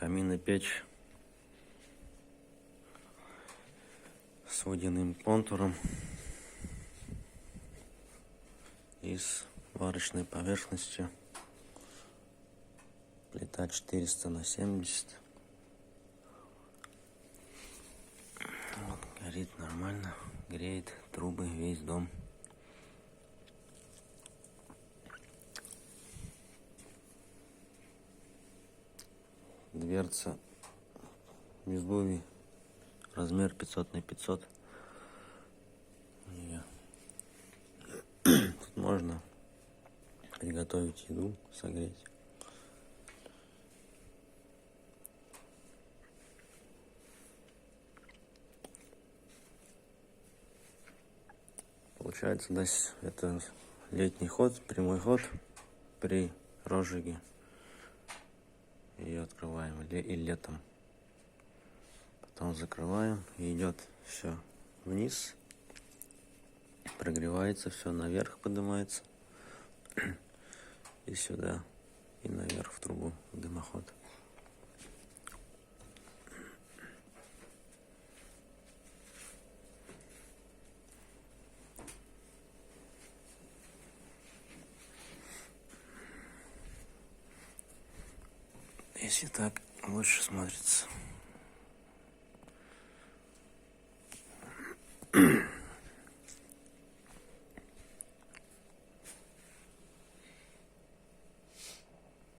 камин и печь с водяным контуром и с варочной поверхностью. Плита 400×70. Вот, горит нормально, греет трубы, весь дом. Дверца в изголовье, размер 500×500. Тут можно приготовить еду, согреть. Получается, здесь это летний ход, прямой ход при розжиге. Ее открываем и летом. Потом закрываем, и идет все вниз. Прогревается, все наверх поднимается. И сюда, и наверх в трубу, в дымоход. Если так, лучше смотрится.